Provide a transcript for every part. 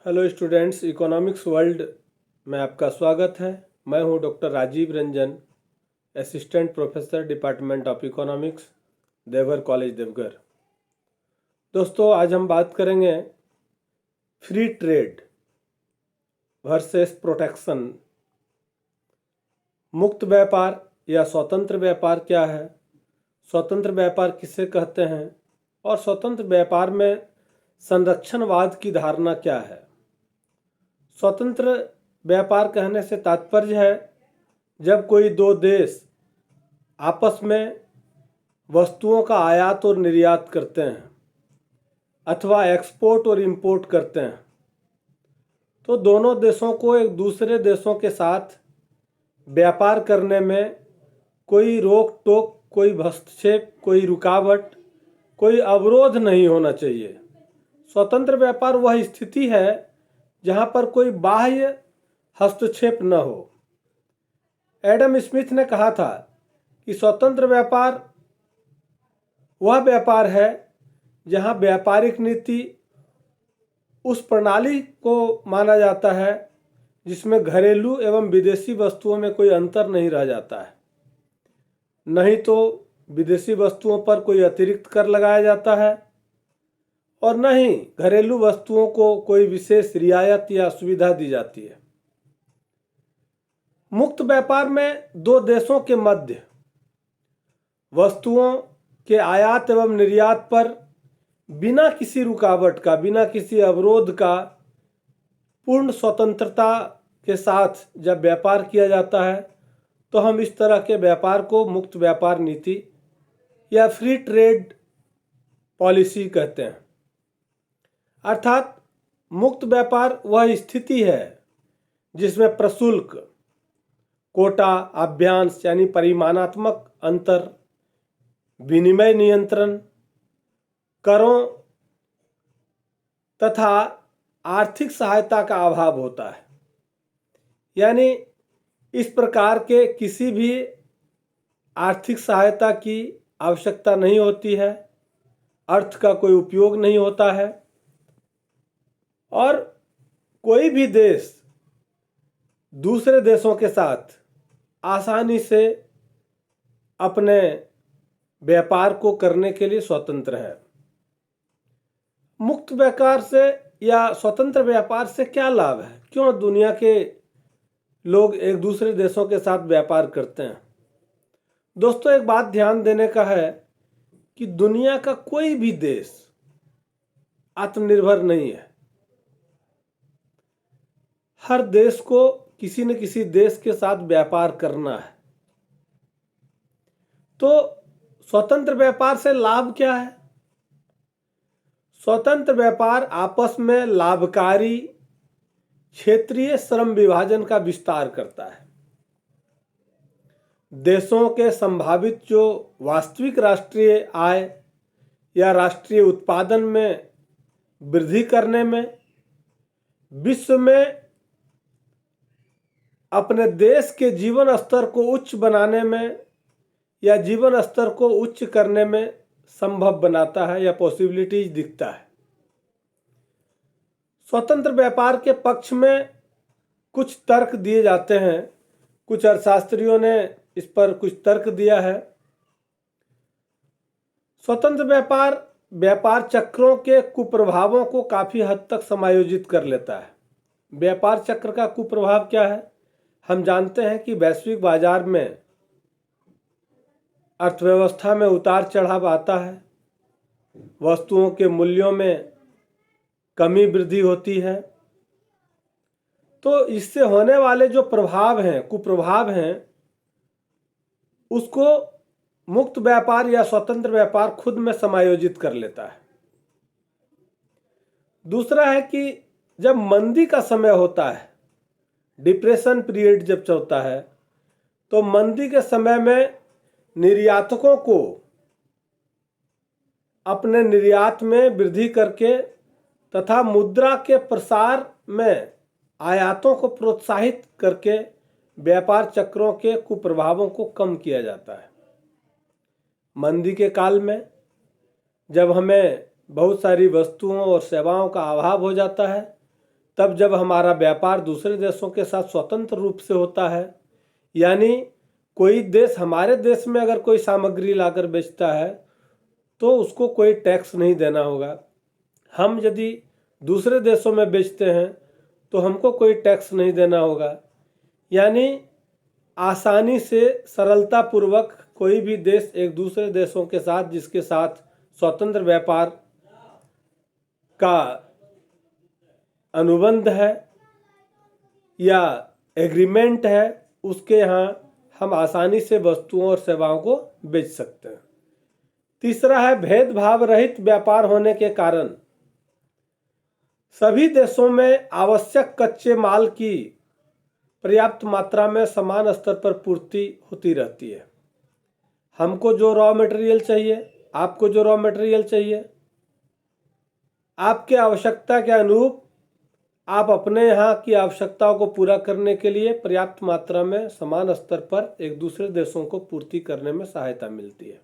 Hello students, economics world में आपका स्वागत है। मैं हूं doctor Rajiv Ranjan, assistant professor department of economics, Deoghar college Deoghar. दोस्तों, आज हम बात करेंगे फ्री ट्रेड वर्सेस प्रोटेक्शन। मुक्त व्यापार या स्वतंत्र व्यापार क्या है, स्वतंत्र व्यापार किसे कहते हैं और स्वतंत्र व्यापार में संरक्षणवाद की धारणा क्या है। स्वतंत्र व्यापार कहने से तात्पर्य है जब कोई दो देश आपस में वस्तुओं का आयात और निर्यात करते हैं अथवा एक्सपोर्ट और इंपोर्ट करते हैं, तो दोनों देशों को एक दूसरे देशों के साथ व्यापार करने में कोई रोक टोक, कोई हस्तक्षेप, कोई रुकावट, कोई अवरोध नहीं होना चाहिए। स्वतंत्र व्यापार वह स्थिति है जहाँ पर कोई बाह्य हस्तक्षेप न हो। एडम स्मिथ ने कहा था कि स्वतंत्र व्यापार वह व्यापार है जहाँ व्यापारिक नीति उस प्रणाली को माना जाता है जिसमें घरेलू एवं विदेशी वस्तुओं में कोई अंतर नहीं रह जाता है, नहीं तो विदेशी वस्तुओं पर कोई अतिरिक्त कर लगाया जाता है और न ही घरेलू वस्तुओं को कोई विशेष रियायत या सुविधा दी जाती है। मुक्त व्यापार में दो देशों के मध्य वस्तुओं के आयात एवं निर्यात पर बिना किसी रुकावट का, बिना किसी अवरोध का पूर्ण स्वतंत्रता के साथ जब व्यापार किया जाता है तो हम इस तरह के व्यापार को मुक्त व्यापार नीति या फ्री ट्रेड पॉलिसी कहते हैं। अर्थात मुक्त व्यापार वह स्थिति है जिसमें प्रशुल्क, कोटा, अभ्यांश यानी परिमाणात्मक अंतर, विनिमय नियंत्रण, करों तथा आर्थिक सहायता का अभाव होता है। यानी इस प्रकार के किसी भी आर्थिक सहायता की आवश्यकता नहीं होती है, अर्थ का कोई उपयोग नहीं होता है और कोई भी देश दूसरे देशों के साथ आसानी से अपने व्यापार को करने के लिए स्वतंत्र है। मुक्त व्यापार से या स्वतंत्र व्यापार से क्या लाभ है, क्यों दुनिया के लोग एक दूसरे देशों के साथ व्यापार करते हैं। दोस्तों, एक बात ध्यान देने का है कि दुनिया का कोई भी देश आत्मनिर्भर नहीं है। हर देश को किसी न किसी देश के साथ व्यापार करना है। तो स्वतंत्र व्यापार से लाभ क्या है? स्वतंत्र व्यापार आपस में लाभकारी क्षेत्रीय श्रम विभाजन का विस्तार करता है। देशों के संभावित जो वास्तविक राष्ट्रीय आय या राष्ट्रीय उत्पादन में वृद्धि करने में, विश्व में अपने देश के जीवन स्तर को उच्च बनाने में या जीवन स्तर को उच्च करने में संभव बनाता है या पॉसिबिलिटीज दिखता है। स्वतंत्र व्यापार के पक्ष में कुछ तर्क दिए जाते हैं। कुछ अर्थशास्त्रियों ने इस पर कुछ तर्क दिया है। स्वतंत्र व्यापार व्यापार चक्रों के कुप्रभावों को काफी हद तक समायोजित कर लेता है। व्यापार चक्र का कुप्रभाव क्या है? हम जानते हैं कि वैश्विक बाजार में अर्थव्यवस्था में उतार चढ़ाव आता है, वस्तुओं के मूल्यों में कमी वृद्धि होती है। तो इससे होने वाले जो प्रभाव हैं, कुप्रभाव हैं, उसको मुक्त व्यापार या स्वतंत्र व्यापार खुद में समायोजित कर लेता है। दूसरा है कि जब मंदी का समय होता है, डिप्रेशन पीरियड जब चलता है, तो मंदी के समय में निर्यातकों को अपने निर्यात में वृद्धि करके तथा मुद्रा के प्रसार में आयातों को प्रोत्साहित करके व्यापार चक्रों के कुप्रभावों को कम किया जाता है। मंदी के काल में जब हमें बहुत सारी वस्तुओं और सेवाओं का अभाव हो जाता है, तब जब हमारा व्यापार दूसरे देशों के साथ स्वतंत्र रूप से होता है। यानी कोई देश हमारे देश में अगर कोई सामग्री लाकर बेचता है तो उसको कोई टैक्स नहीं देना होगा। हम यदि दूसरे देशों में बेचते हैं तो हमको कोई टैक्स नहीं देना होगा। यानी आसानी से सरलता पूर्वक कोई भी देश एक दूसरे देशों के साथ जिसके साथ स्वतंत्र व्यापार का अनुबंध है या एग्रीमेंट है, उसके यहाँ हम आसानी से वस्तुओं और सेवाओं को बेच सकते हैं। तीसरा है भेदभाव रहित व्यापार होने के कारण सभी देशों में आवश्यक कच्चे माल की पर्याप्त मात्रा में समान स्तर पर पूर्ति होती रहती है। हमको जो रॉ मटेरियल चाहिए, आपको जो रॉ मटेरियल चाहिए, आपके आवश्यकता के अनुरूप आप अपने यहाँ की आवश्यकताओं को पूरा करने के लिए पर्याप्त मात्रा में समान स्तर पर एक दूसरे देशों को पूर्ति करने में सहायता मिलती है।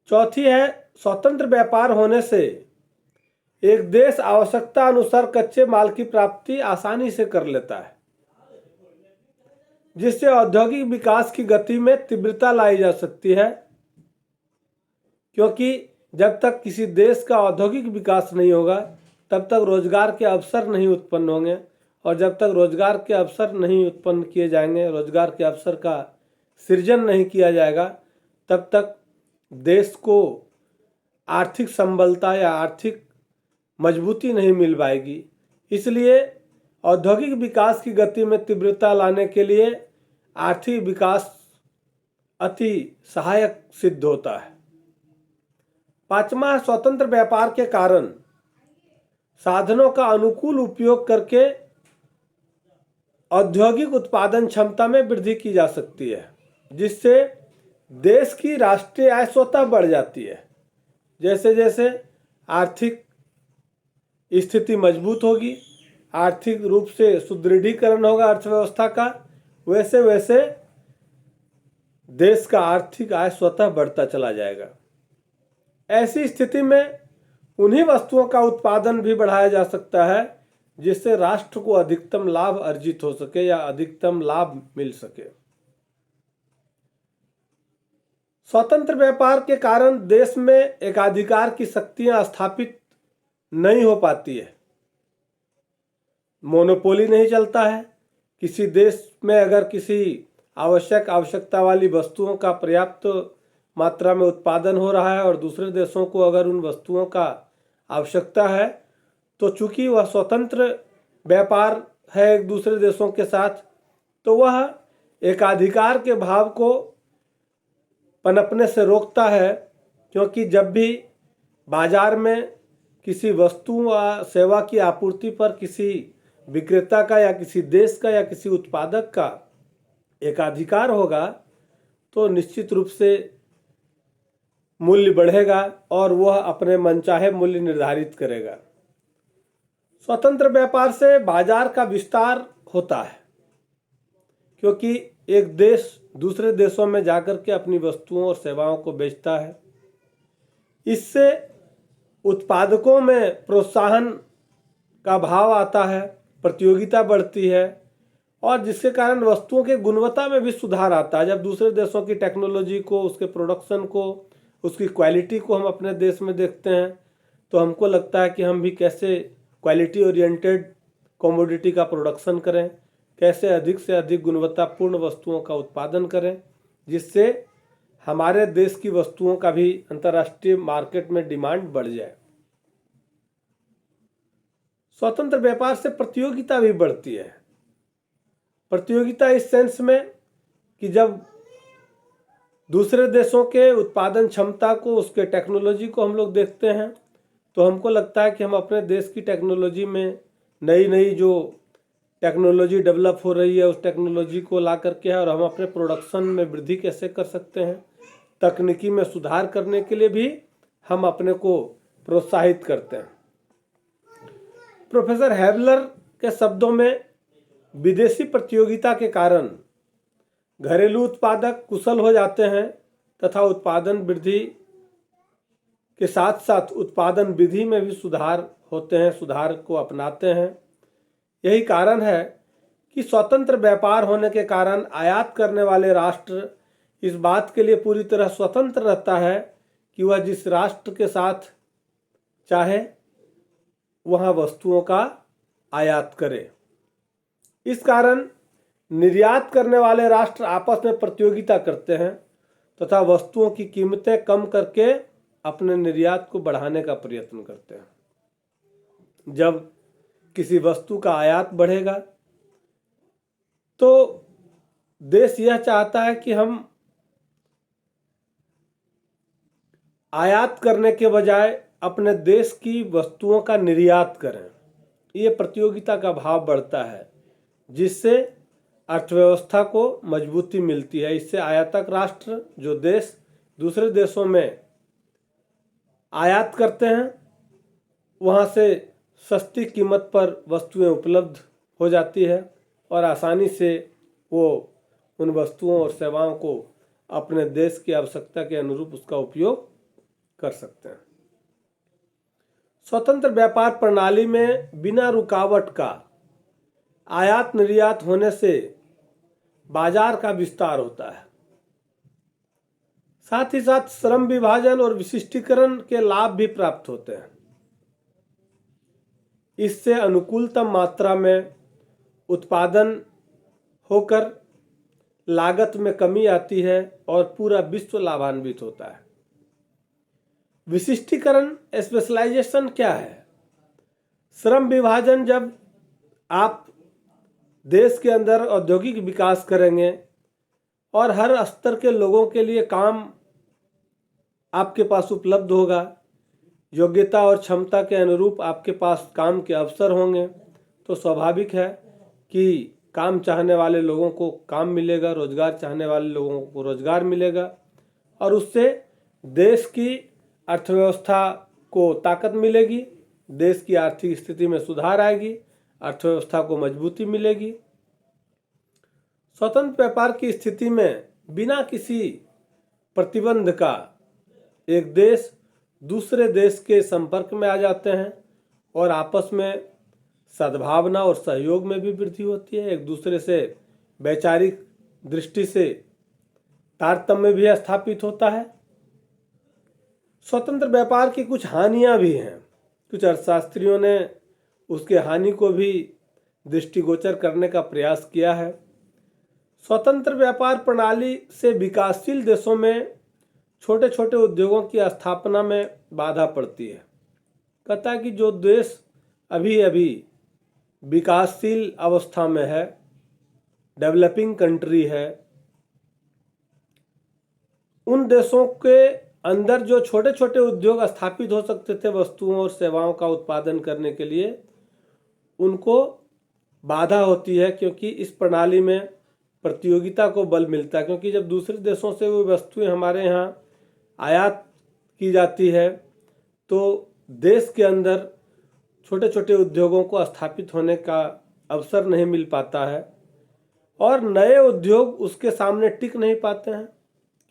चौथी है स्वतंत्र व्यापार होने से एक देश आवश्यकता अनुसार कच्चे माल की प्राप्ति आसानी से कर लेता है, जिससे औद्योगिक विकास की गति में तीव्रता लाई जा सकती है। क्योंकि जब तक किसी देश का औद्योगिक विकास नहीं होगा तब तक रोजगार के अवसर नहीं उत्पन्न होंगे, और जब तक रोजगार के अवसर नहीं उत्पन्न किए जाएंगे, रोजगार के अवसर का सृजन नहीं किया जाएगा, तब तक देश को आर्थिक संबलता या आर्थिक मजबूती नहीं मिल पाएगी। इसलिए औद्योगिक विकास की गति में तीव्रता लाने के लिए आर्थिक विकास अति सहायक सिद्ध होता है। पांचवा, स्वतंत्र व्यापार के कारण साधनों का अनुकूल उपयोग करके औद्योगिक उत्पादन क्षमता में वृद्धि की जा सकती है, जिससे देश की राष्ट्रीय आय स्वतः बढ़ जाती है। जैसे जैसे आर्थिक स्थिति मजबूत होगी, आर्थिक रूप से सुदृढ़ीकरण होगा अर्थव्यवस्था का, वैसे वैसे देश का आर्थिक आय स्वतः बढ़ता चला जाएगा। ऐसी स्थिति में उन्हीं वस्तुओं का उत्पादन भी बढ़ाया जा सकता है जिससे राष्ट्र को अधिकतम लाभ अर्जित हो सके या अधिकतम लाभ मिल सके। स्वतंत्र व्यापार के कारण देश में एकाधिकार की शक्तियां स्थापित नहीं हो पाती है, मोनोपोली नहीं चलता है। किसी देश में अगर किसी आवश्यकता वाली वस्तुओं का पर्याप्त मात्रा में उत्पादन हो रहा है और दूसरे देशों को अगर उन वस्तुओं का आवश्यकता है, तो चूंकि वह स्वतंत्र व्यापार है एक दूसरे देशों के साथ, तो वह एकाधिकार के भाव को पनपने से रोकता है। क्योंकि जब भी बाजार में किसी वस्तु या सेवा की आपूर्ति पर किसी विक्रेता का या किसी देश का या किसी उत्पादक का एकाधिकार होगा, तो निश्चित रूप से मूल्य बढ़ेगा और वह अपने मनचाहे मूल्य निर्धारित करेगा। स्वतंत्र व्यापार से बाजार का विस्तार होता है, क्योंकि एक देश दूसरे देशों में जाकर के अपनी वस्तुओं और सेवाओं को बेचता है। इससे उत्पादकों में प्रोत्साहन का भाव आता है, प्रतियोगिता बढ़ती है, और जिसके कारण वस्तुओं की गुणवत्ता में भी सुधार आता है। जब दूसरे देशों की टेक्नोलॉजी को, उसके प्रोडक्शन को, उसकी क्वालिटी को हम अपने देश में देखते हैं तो हमको लगता है कि हम भी कैसे क्वालिटी ओरिएंटेड कमोडिटी का प्रोडक्शन करें, कैसे अधिक से अधिक गुणवत्तापूर्ण वस्तुओं का उत्पादन करें, जिससे हमारे देश की वस्तुओं का भी अंतर्राष्ट्रीय मार्केट में डिमांड बढ़ जाए। स्वतंत्र व्यापार से प्रतियोगिता भी बढ़ती है। प्रतियोगिता इस सेंस में कि जब दूसरे देशों के उत्पादन क्षमता को, उसके टेक्नोलॉजी को हम लोग देखते हैं तो हमको लगता है कि हम अपने देश की टेक्नोलॉजी में नई नई जो टेक्नोलॉजी डेवलप हो रही है उस टेक्नोलॉजी को ला करके और हम अपने प्रोडक्शन में वृद्धि कैसे कर सकते हैं, तकनीकी में सुधार करने के लिए भी हम अपने को प्रोत्साहित करते हैं। प्रोफेसर हैवलर के शब्दों में विदेशी प्रतियोगिता के कारण घरेलू उत्पादक कुशल हो जाते हैं तथा उत्पादन वृद्धि के साथ साथ उत्पादन विधि में भी सुधार होते हैं, सुधार को अपनाते हैं। यही कारण है कि स्वतंत्र व्यापार होने के कारण आयात करने वाले राष्ट्र इस बात के लिए पूरी तरह स्वतंत्र रहता है कि वह जिस राष्ट्र के साथ चाहे वहाँ वस्तुओं का आयात करे। इस कारण निर्यात करने वाले राष्ट्र आपस में प्रतियोगिता करते हैं तथा वस्तुओं की कीमतें कम करके अपने निर्यात को बढ़ाने का प्रयत्न करते हैं। जब किसी वस्तु का आयात बढ़ेगा तो देश यह चाहता है कि हम आयात करने के बजाय अपने देश की वस्तुओं का निर्यात करें। ये प्रतियोगिता का भाव बढ़ता है जिससे अर्थव्यवस्था को मजबूती मिलती है। इससे आयातक राष्ट्र जो देश दूसरे देशों में आयात करते हैं वहाँ से सस्ती कीमत पर वस्तुएं उपलब्ध हो जाती है और आसानी से वो उन वस्तुओं और सेवाओं को अपने देश की आवश्यकता के अनुरूप उसका उपयोग कर सकते हैं। स्वतंत्र व्यापार प्रणाली में बिना रुकावट का आयात निर्यात होने से बाजार का विस्तार होता है। साथ ही साथ श्रम विभाजन और विशिष्टीकरण के लाभ भी प्राप्त होते हैं। इससे अनुकूलतम मात्रा में उत्पादन होकर लागत में कमी आती है और पूरा विश्व लाभान्वित होता है। विशिष्टीकरण स्पेशलाइजेशन क्या है? श्रम विभाजन जब आप देश के अंदर औद्योगिक विकास करेंगे और हर स्तर के लोगों के लिए काम आपके पास उपलब्ध होगा, योग्यता और क्षमता के अनुरूप आपके पास काम के अवसर होंगे, तो स्वाभाविक है कि काम चाहने वाले लोगों को काम मिलेगा, रोजगार चाहने वाले लोगों को रोजगार मिलेगा और उससे देश की अर्थव्यवस्था को ताकत मिलेगी, देश की आर्थिक स्थिति में सुधार आएगी, अर्थव्यवस्था को मजबूती मिलेगी। स्वतंत्र व्यापार की स्थिति में बिना किसी प्रतिबंध का एक देश दूसरे देश के संपर्क में आ जाते हैं और आपस में सद्भावना और सहयोग में भी वृद्धि होती है। एक दूसरे से वैचारिक दृष्टि से तारतम्य भी स्थापित होता है। स्वतंत्र व्यापार की कुछ हानियां भी हैं। कुछ अर्थशास्त्रियों ने उसके हानि को भी दृष्टिगोचर करने का प्रयास किया है। स्वतंत्र व्यापार प्रणाली से विकासशील देशों में छोटे छोटे उद्योगों की स्थापना में बाधा पड़ती है। कहता है कि जो देश अभी अभी विकासशील अवस्था में है, डेवलपिंग कंट्री है, उन देशों के अंदर जो छोटे छोटे उद्योग स्थापित हो सकते थे वस्तुओं और सेवाओं का उत्पादन करने के लिए, उनको बाधा होती है क्योंकि इस प्रणाली में प्रतियोगिता को बल मिलता है। क्योंकि जब दूसरे देशों से वो वस्तुएं हमारे यहाँ आयात की जाती है तो देश के अंदर छोटे छोटे उद्योगों को स्थापित होने का अवसर नहीं मिल पाता है और नए उद्योग उसके सामने टिक नहीं पाते हैं।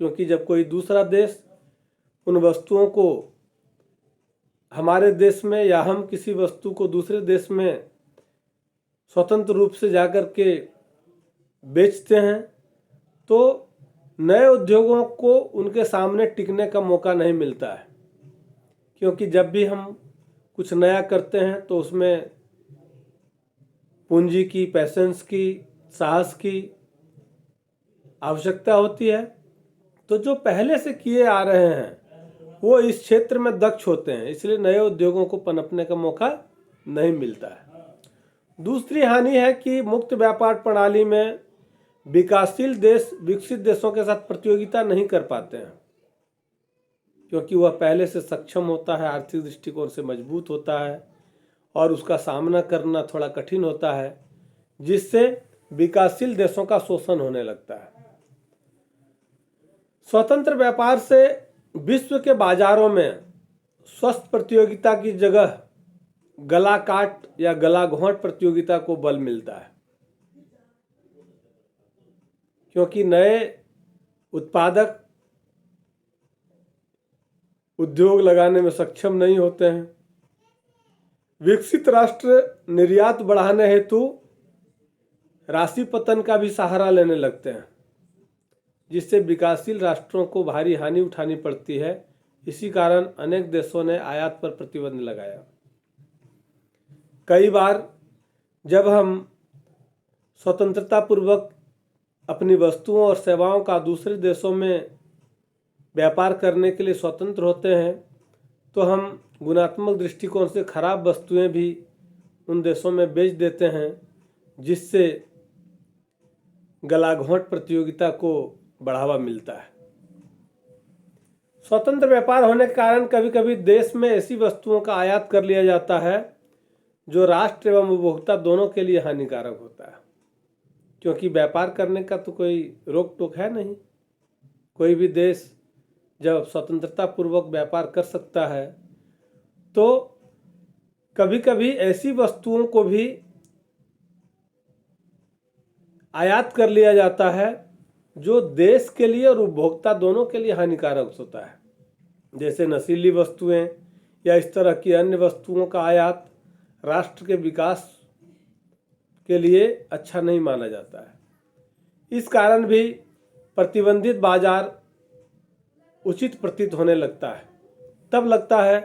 क्योंकि जब कोई दूसरा देश उन वस्तुओं को हमारे देश में या हम किसी वस्तु को दूसरे देश में स्वतंत्र रूप से जाकर के बेचते हैं तो नए उद्योगों को उनके सामने टिकने का मौका नहीं मिलता है। क्योंकि जब भी हम कुछ नया करते हैं तो उसमें पूंजी की, पैसेंस की, साहस की आवश्यकता होती है। तो जो पहले से किए आ रहे हैं वो इस क्षेत्र में दक्ष होते हैं, इसलिए नए उद्योगों को पनपने का मौका नहीं मिलता है। दूसरी हानि है कि मुक्त व्यापार प्रणाली में विकासशील देश विकसित देशों के साथ प्रतियोगिता नहीं कर पाते हैं क्योंकि वह पहले से सक्षम होता है, आर्थिक दृष्टिकोण से मजबूत होता है और उसका सामना करना थोड़ा कठिन होता है, जिससे विकासशील देशों का शोषण होने लगता है। स्वतंत्र व्यापार से विश्व के बाजारों में स्वस्थ प्रतियोगिता की जगह गला काट या गला घोंट प्रतियोगिता को बल मिलता है। क्योंकि नए उत्पादक उद्योग लगाने में सक्षम नहीं होते हैं। विकसित राष्ट्र निर्यात बढ़ाने हेतु राशि पतन का भी सहारा लेने लगते हैं, जिससे विकासशील राष्ट्रों को भारी हानि उठानी पड़ती है। इसी कारण अनेक देशों ने आयात पर प्रतिबंध लगाया। कई बार जब हम स्वतंत्रता पूर्वक अपनी वस्तुओं और सेवाओं का दूसरे देशों में व्यापार करने के लिए स्वतंत्र होते हैं, तो हम गुणात्मक दृष्टिकोण से खराब वस्तुएं भी उन देशों में बेच देते हैं, जिससे गलाघोंट प्रतियोगिता को बढ़ावा मिलता है। स्वतंत्र व्यापार होने के कारण कभी कभी देश में ऐसी वस्तुओं का आयात कर लिया जाता है जो राष्ट्र एवं उपभोक्ता दोनों के लिए हानिकारक होता है, क्योंकि व्यापार करने का तो कोई रोक टोक है नहीं। कोई भी देश जब स्वतंत्रता पूर्वक व्यापार कर सकता है, तो कभी कभी ऐसी वस्तुओं को भी आयात कर लिया जाता है जो देश के लिए और उपभोक्ता दोनों के लिए हानिकारक होता है, जैसे नशीली वस्तुएं या इस तरह की अन्य वस्तुओं का आयात राष्ट्र के विकास के लिए अच्छा नहीं माना जाता है। इस कारण भी प्रतिबंधित बाजार उचित प्रतीत होने लगता है। तब लगता है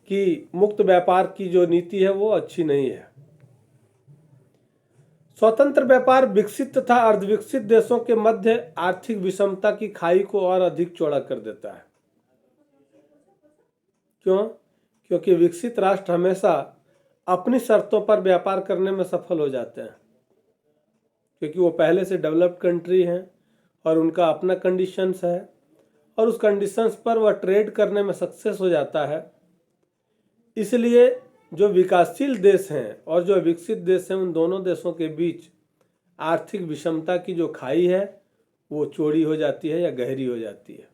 कि मुक्त व्यापार की जो नीति है वो अच्छी नहीं है। स्वतंत्र व्यापार विकसित तथा अर्धविकसित देशों के मध्य आर्थिक विषमता की खाई को और अधिक चौड़ा कर देता है। क्यों? क्योंकि विकसित राष्ट्र हमेशा अपनी शर्तों पर व्यापार करने में सफल हो जाते हैं, क्योंकि वो पहले से डेवलप्ड कंट्री हैं और उनका अपना कंडीशंस है, और उस कंडीशंस पर वह ट्रेड करने में सक्सेस हो जाता है। इसलिए जो विकासशील देश हैं और जो विकसित देश हैं, उन दोनों देशों के बीच आर्थिक विषमता की जो खाई है वो चौड़ी हो जाती है या गहरी हो जाती है।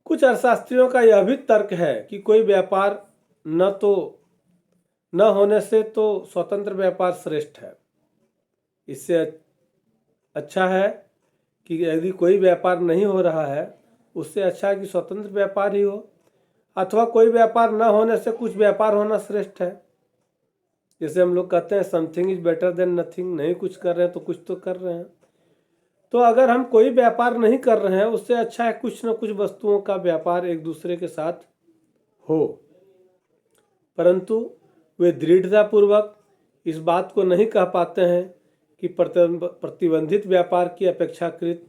कुछ अर्थशास्त्रियों का यह भी तर्क है कि कोई व्यापार न होने से तो स्वतंत्र व्यापार श्रेष्ठ है। इससे अच्छा है कि यदि कोई व्यापार नहीं हो रहा है, उससे अच्छा है कि स्वतंत्र व्यापार ही हो, अथवा कोई व्यापार न होने से कुछ व्यापार होना श्रेष्ठ है। जैसे हम लोग कहते हैं something is better than nothing, नहीं कुछ कर रहे हैं तो कुछ तो कर रहे हैं। तो अगर हम कोई व्यापार नहीं कर रहे हैं, उससे अच्छा है कुछ न कुछ वस्तुओं का व्यापार एक दूसरे के साथ हो, परंतु वे दृढ़तापूर्वक इस बात को नहीं कह पाते हैं कि प्रतिबंधित व्यापार की अपेक्षाकृत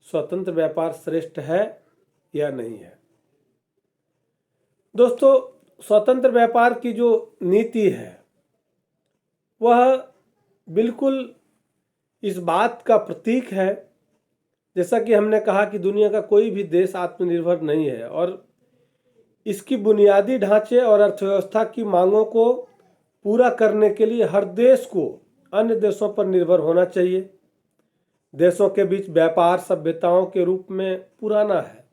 स्वतंत्र व्यापार श्रेष्ठ है या नहीं है। दोस्तों, स्वतंत्र व्यापार की जो नीति है वह बिल्कुल इस बात का प्रतीक है, जैसा कि हमने कहा कि दुनिया का कोई भी देश आत्मनिर्भर नहीं है और इसकी बुनियादी ढांचे और अर्थव्यवस्था की मांगों को पूरा करने के लिए हर देश को अन्य देशों पर निर्भर होना चाहिए। देशों के बीच व्यापार सभ्यताओं के रूप में पुराना है,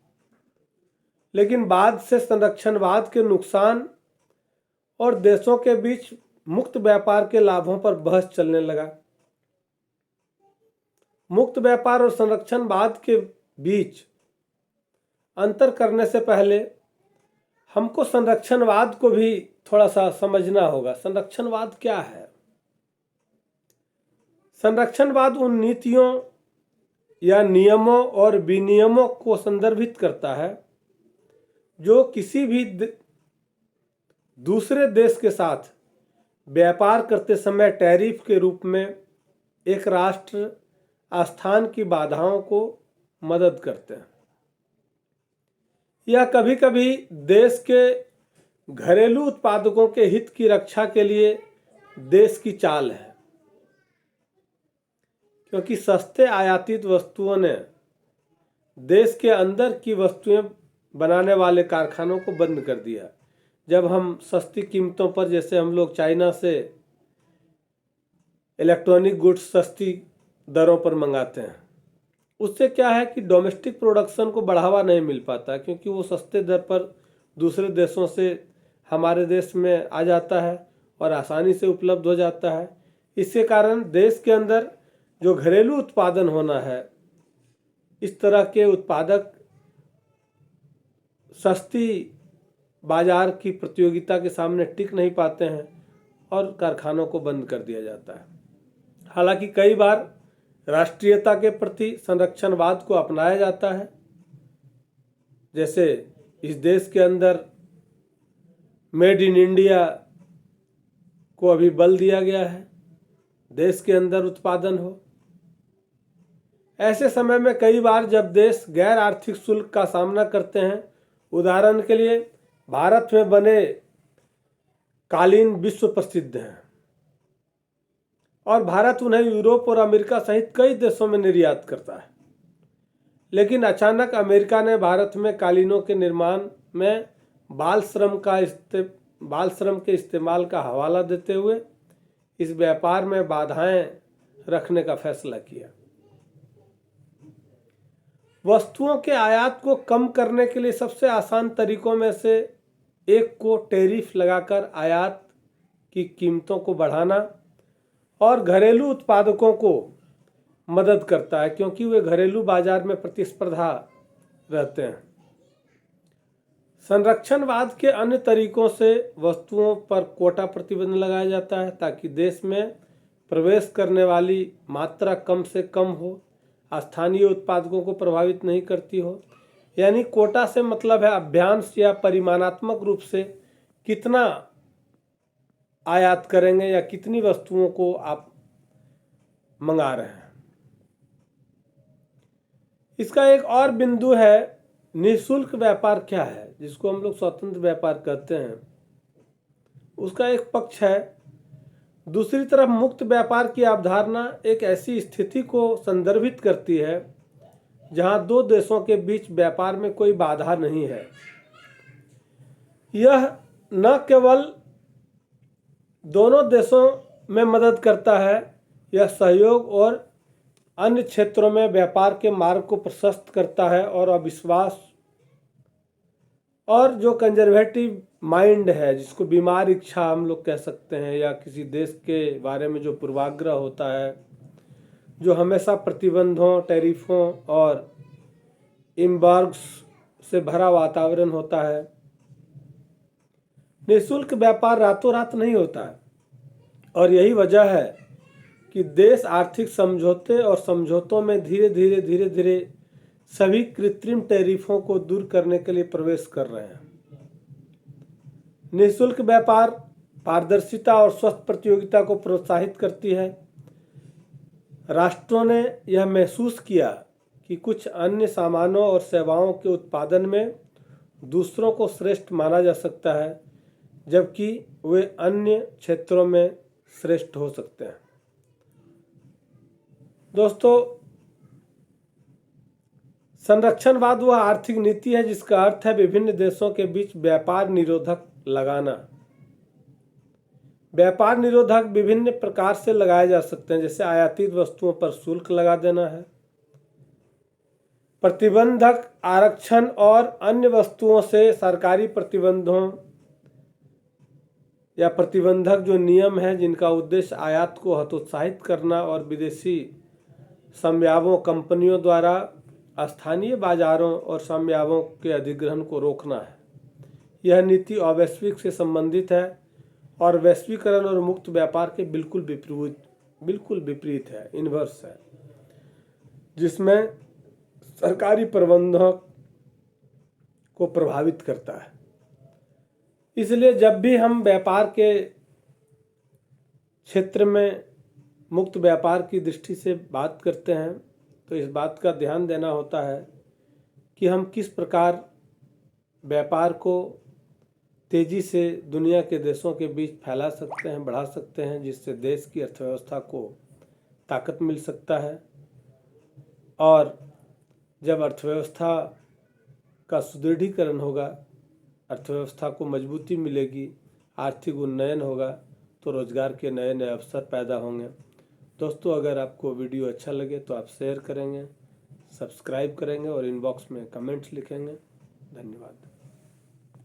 लेकिन बाद से संरक्षणवाद के नुकसान और देशों के बीच मुक्त व्यापार के लाभों पर बहस चलने लगा। मुक्त व्यापार और संरक्षणवाद के बीच अंतर करने से पहले हमको संरक्षणवाद को भी थोड़ा सा समझना होगा। संरक्षणवाद क्या है? संरक्षणवाद उन नीतियों या नियमों और विनियमों को संदर्भित करता है जो किसी भी दूसरे देश के साथ व्यापार करते समय टैरिफ के रूप में एक राष्ट्र आस्थान की बाधाओं को मदद करते हैं। यह कभी कभी देश के घरेलू उत्पादकों के हित की रक्षा के लिए देश की चाल है, क्योंकि सस्ते आयातित वस्तुओं ने देश के अंदर की वस्तुएं बनाने वाले कारखानों को बंद कर दिया। जब हम सस्ती कीमतों पर, जैसे हम लोग चाइना से इलेक्ट्रॉनिक गुड्स सस्ती दरों पर मंगाते हैं, उससे क्या है कि डोमेस्टिक प्रोडक्शन को बढ़ावा नहीं मिल पाता, क्योंकि वो सस्ते दर पर दूसरे देशों से हमारे देश में आ जाता है और आसानी से उपलब्ध हो जाता है। इसके कारण देश के अंदर जो घरेलू उत्पादन होना है, इस तरह के उत्पादक सस्ती बाजार की प्रतियोगिता के सामने टिक नहीं पाते हैं और कारखानों को बंद कर दिया जाता है। हालांकि कई बार राष्ट्रीयता के प्रति संरक्षणवाद को अपनाया जाता है, जैसे इस देश के अंदर मेड इन इंडिया को अभी बल दिया गया है, देश के अंदर उत्पादन हो। ऐसे समय में कई बार जब देश गैर आर्थिक शुल्क का सामना करते हैं, उदाहरण के लिए भारत में बने कालीन विश्व प्रसिद्ध हैं और भारत उन्हें यूरोप और अमेरिका सहित कई देशों में निर्यात करता है, लेकिन अचानक अमेरिका ने भारत में कालीनों के निर्माण में बाल श्रम के इस्तेमाल का हवाला देते हुए इस व्यापार में बाधाएं रखने का फैसला किया। वस्तुओं के आयात को कम करने के लिए सबसे आसान तरीकों में से एक को टैरिफ लगाकर आयात की कीमतों को बढ़ाना और घरेलू उत्पादकों को मदद करता है, क्योंकि वे घरेलू बाजार में प्रतिस्पर्धा रहते हैं। संरक्षणवाद के अन्य तरीकों से वस्तुओं पर कोटा प्रतिबंध लगाया जाता है ताकि देश में प्रवेश करने वाली मात्रा कम से कम हो, स्थानीय उत्पादकों को प्रभावित नहीं करती हो। यानी कोटा से मतलब है अभ्यांश या परिमाणात्मक रूप से कितना आयात करेंगे या कितनी वस्तुओं को आप मंगा रहे हैं। इसका एक और बिंदु है निःशुल्क व्यापार क्या है, जिसको हम लोग स्वतंत्र व्यापार कहते हैं। उसका एक पक्ष है। दूसरी तरफ मुक्त व्यापार की अवधारणा एक ऐसी स्थिति को संदर्भित करती है जहां दो देशों के बीच व्यापार में कोई बाधा नहीं है। यह न केवल दोनों देशों में मदद करता है, यह सहयोग और अन्य क्षेत्रों में व्यापार के मार्ग को प्रशस्त करता है और अविश्वास और जो कंजर्वेटिव माइंड है, जिसको बीमार इच्छा हम लोग कह सकते हैं, या किसी देश के बारे में जो पूर्वाग्रह होता है, जो हमेशा प्रतिबंधों, टैरिफों और एम्बार्गोस से भरा वातावरण होता है। निःशुल्क व्यापार रातों रात नहीं होता है और यही वजह है कि देश आर्थिक समझौते और समझौतों में धीरे धीरे सभी कृत्रिम टैरिफों को दूर करने के लिए प्रवेश कर रहे हैं। निःशुल्क व्यापार पारदर्शिता और स्वस्थ प्रतियोगिता को प्रोत्साहित करती है। राष्ट्रों ने यह महसूस किया कि कुछ अन्य सामानों और सेवाओं के उत्पादन में दूसरों को श्रेष्ठ माना जा सकता है, जबकि वे अन्य क्षेत्रों में श्रेष्ठ हो सकते हैं। दोस्तों, संरक्षणवाद वह आर्थिक नीति है जिसका अर्थ है विभिन्न देशों के बीच व्यापार निरोधक लगाना। व्यापार निरोधक विभिन्न प्रकार से लगाए जा सकते हैं, जैसे आयातित वस्तुओं पर शुल्क लगा देना है, प्रतिबंधक आरक्षण और अन्य वस्तुओं से सरकारी प्रतिबंधों या प्रतिबंधक जो नियम हैं जिनका उद्देश्य आयात को हतोत्साहित करना और विदेशी समयावों कंपनियों द्वारा स्थानीय बाजारों और समयावों के अधिग्रहण को रोकना है। यह नीति अवैश्विक से संबंधित है और वैश्वीकरण और मुक्त व्यापार के बिल्कुल विपरीत है, इन्वर्स है, जिसमें सरकारी प्रबंधक को प्रभावित करता है। इसलिए जब भी हम व्यापार के क्षेत्र में मुक्त व्यापार की दृष्टि से बात करते हैं तो इस बात का ध्यान देना होता है कि हम किस प्रकार व्यापार को तेजी से दुनिया के देशों के बीच फैला सकते हैं, बढ़ा सकते हैं, जिससे देश की अर्थव्यवस्था को ताकत मिल सकता है। और जब अर्थव्यवस्था का सुदृढ़ीकरण होगा, अर्थव्यवस्था को मजबूती मिलेगी, आर्थिक उन्नयन होगा, तो रोजगार के नए नए अवसर पैदा होंगे। दोस्तों, अगर आपको वीडियो अच्छा लगे तो आप शेयर करेंगे, सब्सक्राइब करेंगे और इनबॉक्स में कमेंट्स लिखेंगे। धन्यवाद।